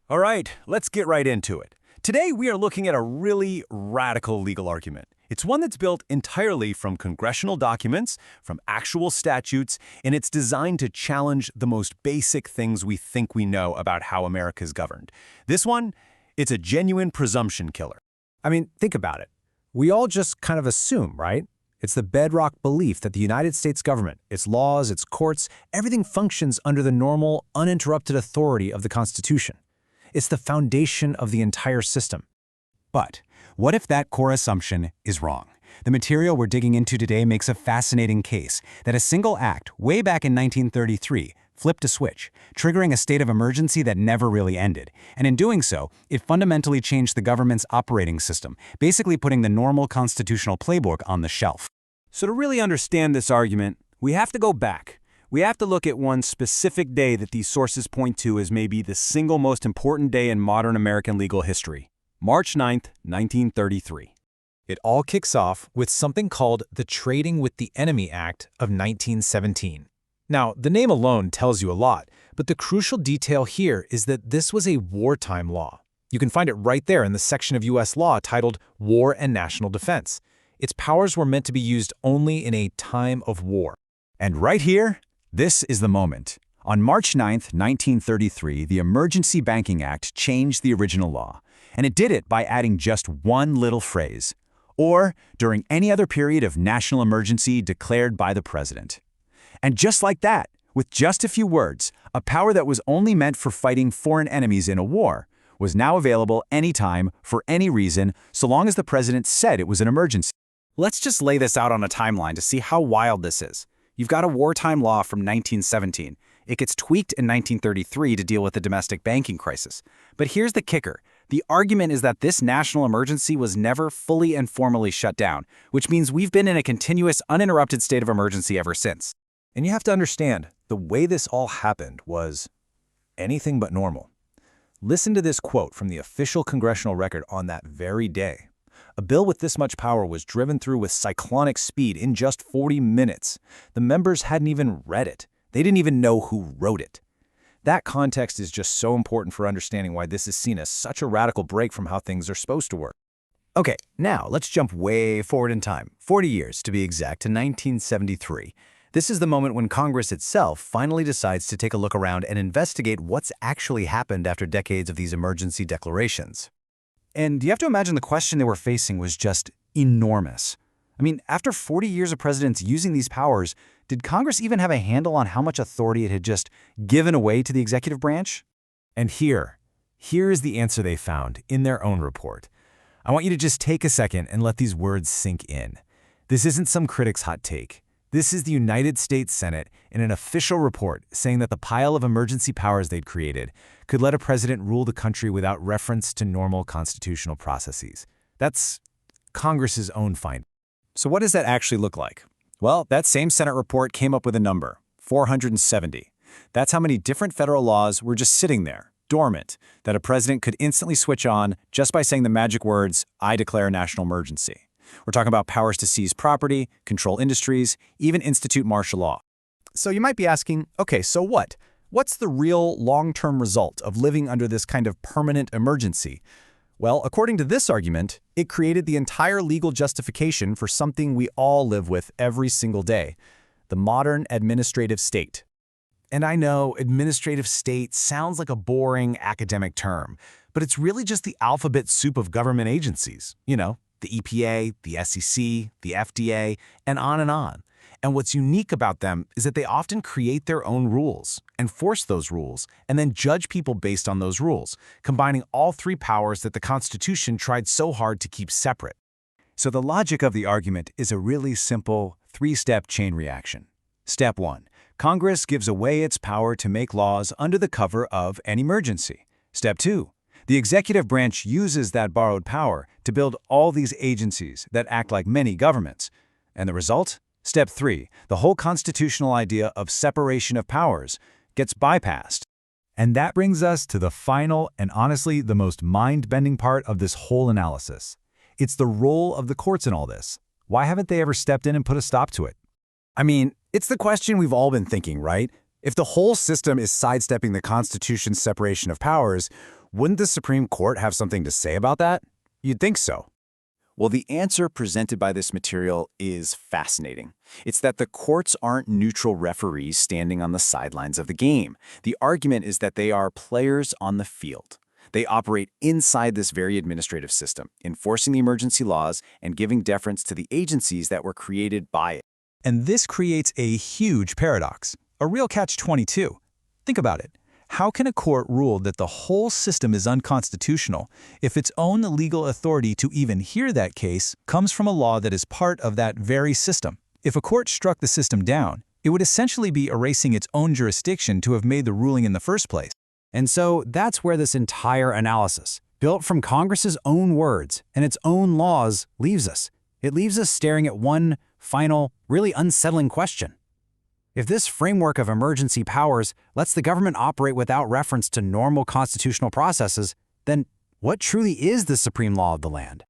All right, let's get right into it. Today, we are looking at a really radical legal argument. It's one that's built entirely from congressional documents, from actual statutes, and it's designed to challenge the most basic things we think we know about how America is governed. This one, it's a genuine presumption killer. I mean, think about it. We all just kind of assume, right? It's the bedrock belief that the United States government, its laws, its courts, everything functions under the normal, uninterrupted authority of the Constitution. It's the foundation of the entire system. But what if that core assumption is wrong? The material we're digging into today makes a fascinating case that a single act way back in 1933 flipped a switch, triggering a state of emergency that never really ended. And in doing so, it fundamentally changed the government's operating system, basically putting the normal constitutional playbook on the shelf. So to really understand this argument, we have to go back. We have to look at one specific day that these sources point to as maybe the single most important day in modern American legal history, March 9th, 1933. It all kicks off with something called the Trading with the Enemy Act of 1917. Now, the name alone tells you a lot, but the crucial detail here is that this was a wartime law. You can find it right there in the section of U.S. law titled War and National Defense. Its powers were meant to be used only in a time of war. And right here, this is the moment. On March 9th, 1933, the Emergency Banking Act changed the original law, and it did it by adding just one little phrase, or during any other period of national emergency declared by the president. And just like that, with just a few words, a power that was only meant for fighting foreign enemies in a war was now available anytime, for any reason, so long as the president said it was an emergency. Let's just lay this out on a timeline to see how wild this is. You've got a wartime law from 1917. It gets tweaked in 1933 to deal with the domestic banking crisis. But here's the kicker. The argument is that this national emergency was never fully and formally shut down, which means we've been in a continuous, uninterrupted state of emergency ever since. And you have to understand, the way this all happened was anything but normal. Listen to this quote from the official congressional record on that very day. A bill with this much power was driven through with cyclonic speed in just 40 minutes. The members hadn't even read it. They didn't even know who wrote it. That context is just so important for understanding why this is seen as such a radical break from how things are supposed to work. Okay, now let's jump way forward in time, 40 years to be exact, to 1973. This is the moment when Congress itself finally decides to take a look around and investigate what's actually happened after decades of these emergency declarations. And you have to imagine the question they were facing was just enormous. I mean, after 40 years of presidents using these powers, did Congress even have a handle on how much authority it had just given away to the executive branch? And here is the answer they found in their own report. I want you to just take a second and let these words sink in. This isn't some critic's hot take. This is the United States Senate in an official report saying that the pile of emergency powers they'd created could let a president rule the country without reference to normal constitutional processes. That's Congress's own finding. So what does that actually look like? Well, that same Senate report came up with a number, 470. That's how many different federal laws were just sitting there, dormant, that a president could instantly switch on just by saying the magic words, "I declare a national emergency." We're talking about powers to seize property, control industries, even institute martial law. So you might be asking, okay, so what? What's the real long-term result of living under this kind of permanent emergency? Well, according to this argument, it created the entire legal justification for something we all live with every single day, the modern administrative state. And I know administrative state sounds like a boring academic term, but it's really just the alphabet soup of government agencies, the EPA, the SEC, the FDA, and on and on. And what's unique about them is that they often create their own rules, enforce those rules, and then judge people based on those rules, combining all three powers that the Constitution tried so hard to keep separate. So the logic of the argument is a really simple three-step chain reaction. Step 1. Congress gives away its power to make laws under the cover of an emergency. Step 2. The executive branch uses that borrowed power to build all these agencies that act like mini governments. And the result? Step 3. The whole constitutional idea of separation of powers gets bypassed. And that brings us to the final and honestly the most mind-bending part of this whole analysis. It's the role of the courts in all this. Why haven't they ever stepped in and put a stop to it? I mean, it's the question we've all been thinking, right? If the whole system is sidestepping the Constitution's separation of powers, Wouldn't the Supreme Court have something to say about that? You'd think so. Well, the answer presented by this material is fascinating. It's that the courts aren't neutral referees standing on the sidelines of the game. The argument is that they are players on the field. They operate inside this very administrative system, enforcing the emergency laws and giving deference to the agencies that were created by it. And this creates a huge paradox, a real catch-22. Think about it. How can a court rule that the whole system is unconstitutional if its own legal authority to even hear that case comes from a law that is part of that very system? If a court struck the system down, it would essentially be erasing its own jurisdiction to have made the ruling in the first place. And so that's where this entire analysis, built from Congress's own words and its own laws, leaves us. It leaves us staring at one final, really unsettling question. If this framework of emergency powers lets the government operate without reference to normal constitutional processes, then what truly is the supreme law of the land?